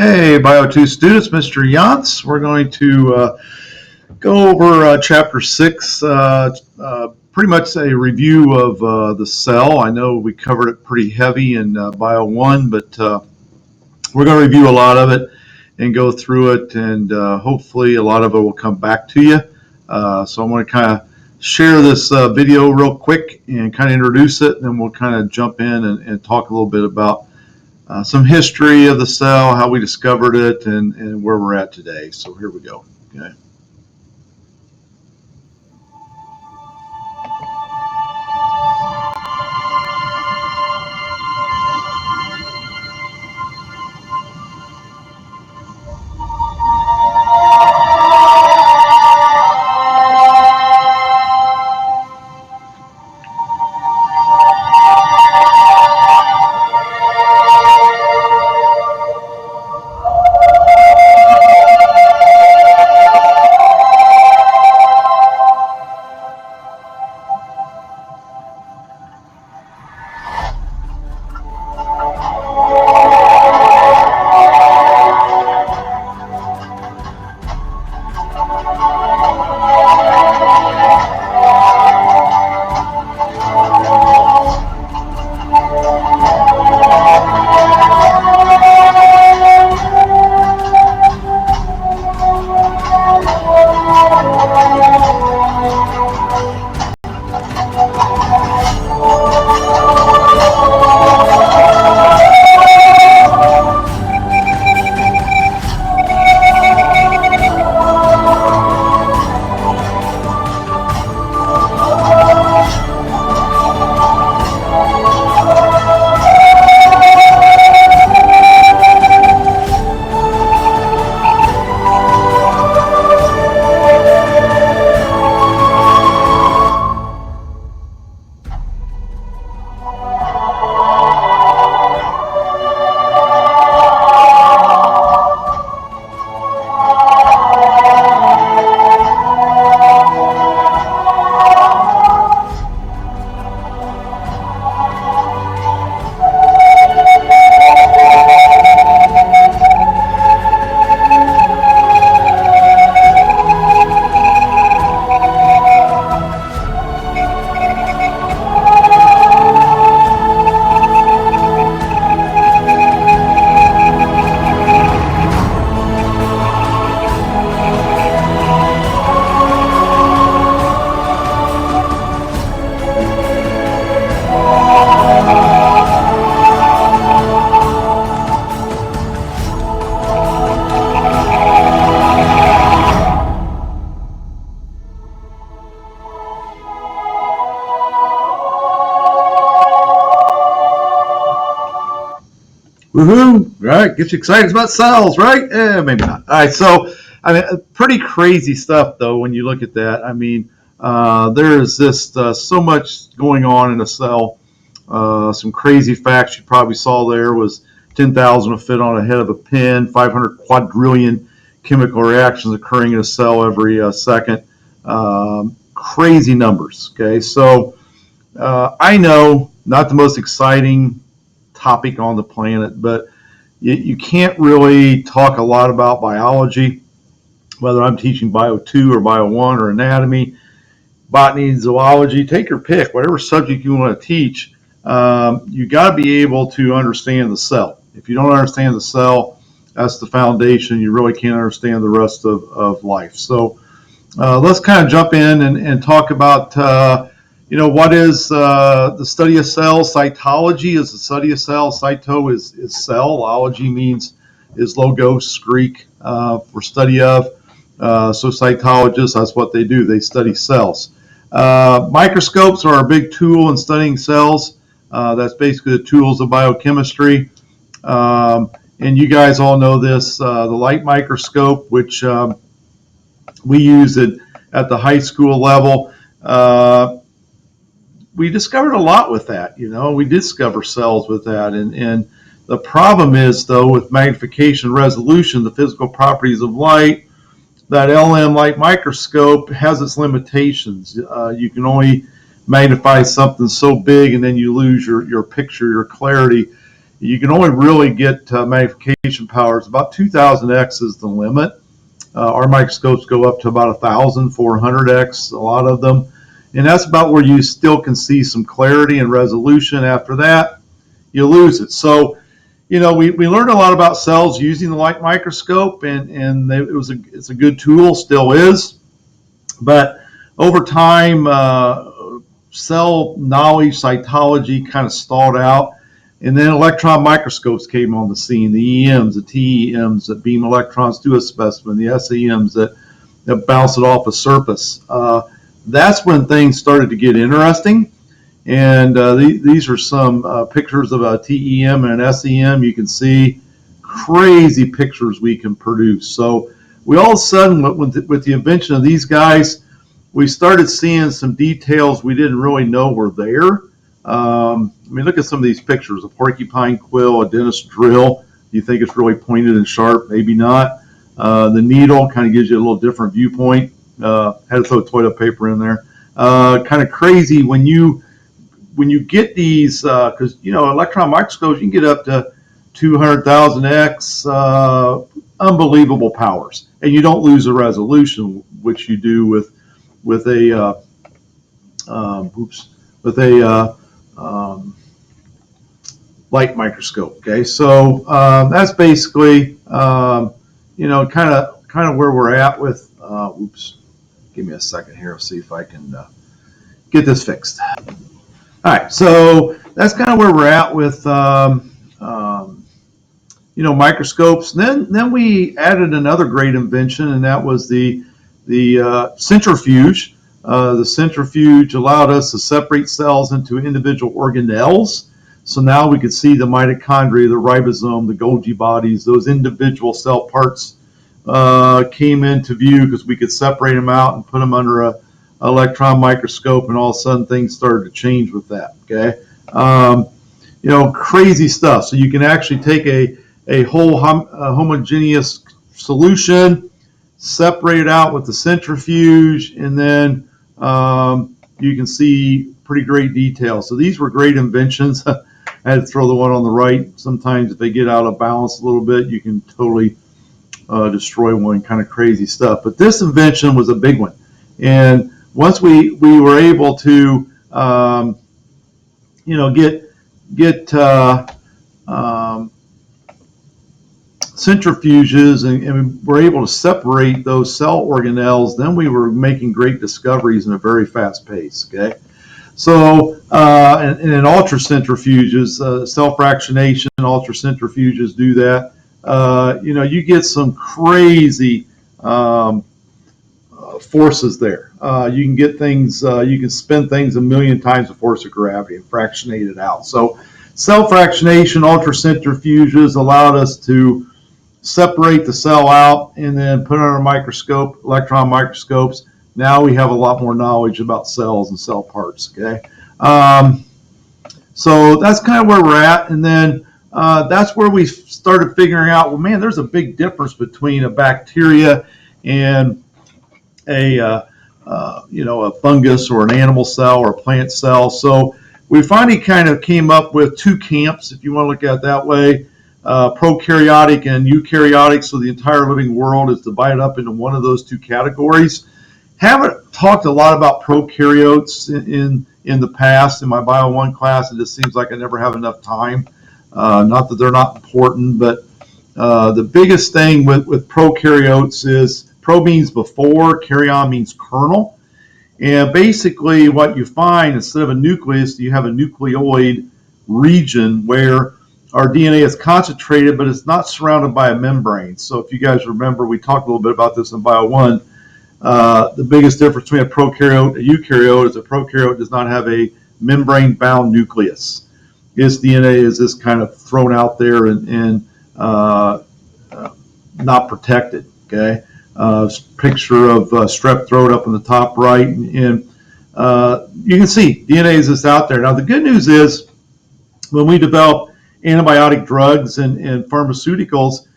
Hey, Bio 2 students, Mr. Yantz. We're going to go over Chapter 6, pretty much a review of the cell. I know we covered it pretty heavy in Bio 1, but we're going to review a lot of it and go through it, and hopefully a lot of it will come back to you. So I'm going to kind of share this video real quick and kind of introduce it, and then we'll kind of jump in and talk a little bit about some history of the cell, how we discovered it, and where we're at today. So here we go. Okay. Woohoo! Right, get you excited about cells, right? Maybe not. All right, so I mean, pretty crazy stuff though when you look at that. I mean, there's just so much going on in a cell. Some crazy facts you probably saw there was 10,000 will fit on a head of a pin, 500 quadrillion chemical reactions occurring in a cell every second. Crazy numbers. Okay, so I know not the most exciting topic on the planet, but you can't really talk a lot about biology, whether I'm teaching Bio 2 or Bio 1 or anatomy, botany, zoology, take your pick, whatever subject you want to teach. You got to be able to understand the cell. If you don't understand the cell, that's the foundation. You really can't understand the rest of life. So let's kind of jump in and talk about what is the study of cells. Cytology is the study of cells. Cyto is cell. Ology means is logos, Greek, for study of. So cytologists, that's what they do. They study cells. Microscopes are a big tool in studying cells. That's basically the tools of biochemistry. And you guys all know this, the light microscope, which we use it at the high school level. We discovered a lot with that. We discover cells with that. And the problem is, though, with magnification resolution, the physical properties of light, that LM light microscope has its limitations. You can only magnify something so big, and then you lose your picture, your clarity. You can only really get magnification powers about 2000x is the limit. Our microscopes go up to about 1400x, a lot of them, and that's about where you still can see some clarity and resolution. After that, you lose it. So, we learned a lot about cells using the light microscope, and it's a good tool, still is. But over time, cell knowledge, cytology kind of stalled out. And then electron microscopes came on the scene, the EMs, the TEMs that beam electrons to a specimen, the SEMs that bounce it off a surface. That's when things started to get interesting. And these are some pictures of a TEM and an SEM. You can see crazy pictures we can produce. So we all of a sudden, with the invention of these guys, we started seeing some details we didn't really know were there. Look at some of these pictures: a porcupine quill, a dentist drill. You think it's really pointed and sharp? Maybe not. The needle kind of gives you a little different viewpoint. Had to throw toilet paper in there. Kind of crazy when you get these, because electron microscopes, you can get up to 200,000x, unbelievable powers, and you don't lose the resolution, which you do with a light microscope. Okay, so that's basically kind of where we're at with. Give me a second here. I'll see if I can get this fixed. All right, so that's kind of where we're at with microscopes. Then we added another great invention, and that was the centrifuge. The centrifuge allowed us to separate cells into individual organelles. So now we could see the mitochondria, the ribosome, the Golgi bodies, those individual cell parts came into view because we could separate them out and put them under a electron microscope, and all of a sudden things started to change with that. Okay, crazy stuff. So you can actually take a whole homogeneous solution, separate it out with the centrifuge, and then you can see pretty great detail. So these were great inventions. I had to throw the one on the right. Sometimes if they get out of balance a little bit, you can totally destroy one. Kind of crazy stuff. But this invention was a big one. And once we were able to, get centrifuges and we're able to separate those cell organelles, then we were making great discoveries in a very fast pace. Okay, so and in ultracentrifuges, cell fractionation, ultracentrifuges do that. You get some crazy forces there. You can get things, you can spin things a million times the force of gravity and fractionate it out. So cell fractionation, ultracentrifuges allowed us to separate the cell out and then put it under a microscope, electron microscopes. Now we have a lot more knowledge about cells and cell parts. Okay, so that's kind of where we're at. And then that's where we started figuring out, well, man, there's a big difference between a bacteria and a fungus or an animal cell or a plant cell. So we finally kind of came up with two camps, if you want to look at it that way, prokaryotic and eukaryotic. So the entire living world is divided up into one of those two categories. Haven't talked a lot about prokaryotes in the past in my Bio 1 class. It just seems like I never have enough time. Not that they're not important, but the biggest thing with prokaryotes is pro means before, karyon means kernel. And basically what you find, instead of a nucleus, you have a nucleoid region where our DNA is concentrated, but it's not surrounded by a membrane. So if you guys remember, we talked a little bit about this in Bio 1. The biggest difference between a prokaryote and a eukaryote is a prokaryote does not have a membrane-bound nucleus. Its DNA is just kind of thrown out there and not protected. Okay, picture of strep throat up in the top right, and you can see DNA is just out there. Now the good news is when we develop antibiotic drugs and pharmaceuticals,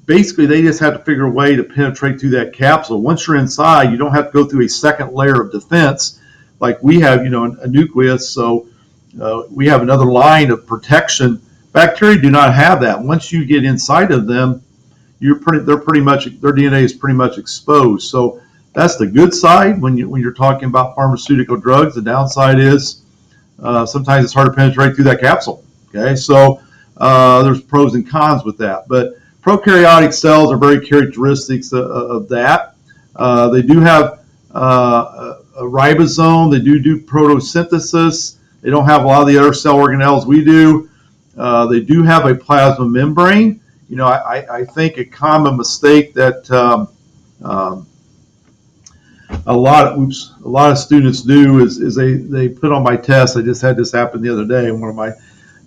basically they just have to figure a way to penetrate through that capsule. Once you're inside, you don't have to go through a second layer of defense like we have, a nucleus. So we have another line of protection Bacteria do not have that. Once you get inside of them, their DNA is pretty much exposed. So that's the good side when you're talking about pharmaceutical drugs. The downside is sometimes it's hard to penetrate through that capsule. Okay, so there's pros and cons with that. But prokaryotic cells are very characteristics of that. They do have a ribosome. They do photosynthesis. They don't have a lot of the other cell organelles we do. They do have a plasma membrane. I think a common mistake that a lot of students do is they put on my test. I just had this happen the other day in one of my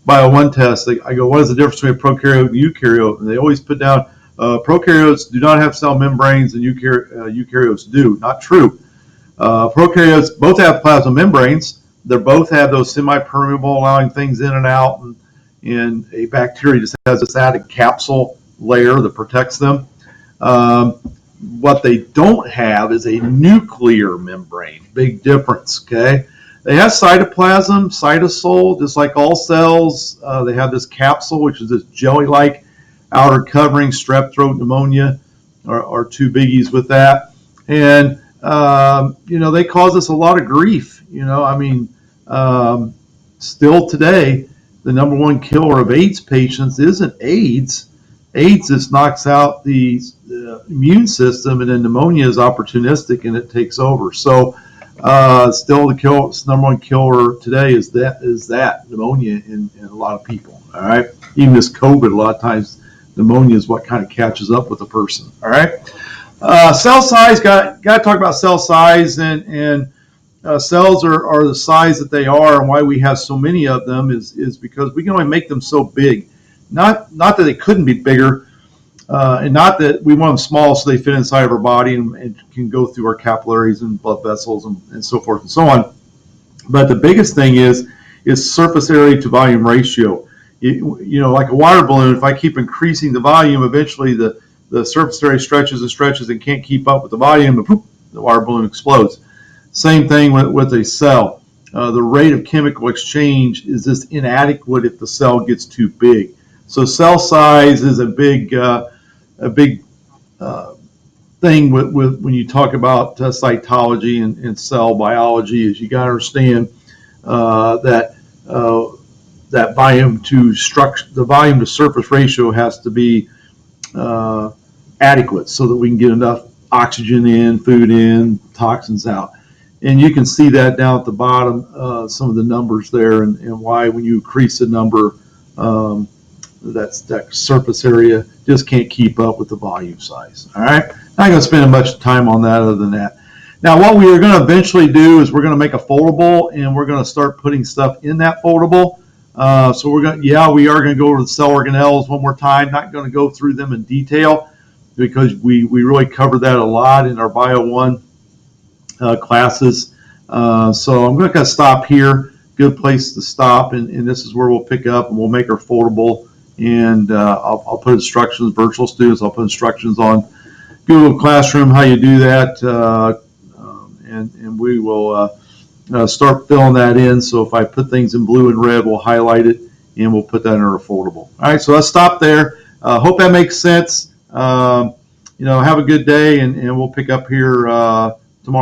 Bio 1 tests. I go, what is the difference between a prokaryote and eukaryote? And they always put down prokaryotes do not have cell membranes and eukaryotes do. Not true. Prokaryotes both have plasma membranes. They both have those semi-permeable, allowing things in and out. And a bacteria just has this added capsule layer that protects them. What they don't have is a nuclear membrane. Big difference, okay? They have cytoplasm, cytosol, just like all cells. They have this capsule, which is this jelly-like outer covering. Strep throat, pneumonia are two biggies with that. And, they cause us a lot of grief. Still today, the number one killer of AIDS patients isn't AIDS. AIDS just knocks out the immune system, and then pneumonia is opportunistic and it takes over. So still the number one killer today is that pneumonia in a lot of people. All right, even this COVID, a lot of times pneumonia is what kind of catches up with a person. All right, cell size. Got to talk about cell size, and cells are the size that they are, and why we have so many of them is because we can only make them so big. Not that they couldn't be bigger, and not that we want them small so they fit inside of our body and can go through our capillaries and blood vessels and so forth and so on. But the biggest thing is surface area to volume ratio. Like a water balloon, if I keep increasing the volume, eventually the surface area stretches and stretches and can't keep up with the volume, and poof, the water balloon explodes. Same thing with a cell. The rate of chemical exchange is just inadequate if the cell gets too big. So cell size is a big thing with when you talk about cytology and cell biology. Is you got to understand that the volume to surface ratio has to be adequate so that we can get enough oxygen in, food in, toxins out. And you can see that down at the bottom, some of the numbers there, and why when you increase the number, that surface area just can't keep up with the volume size. All right, not going to spend much time on that other than that. Now, what we are going to eventually do is we're going to make a foldable, and we're going to start putting stuff in that foldable. So we are going to go over the cell organelles one more time. Not going to go through them in detail because we really covered that a lot in our Bio 1 classes. So I'm going to stop here. Good place to stop, and this is where we'll pick up and we'll make our foldable. And I'll put instructions, virtual students, I'll put instructions on Google Classroom, how you do that, and we will start filling that in. So if I put things in blue and red, we'll highlight it, and we'll put that in our foldable. All right, so let's stop there. Hope that makes sense. Have a good day, and we'll pick up here tomorrow.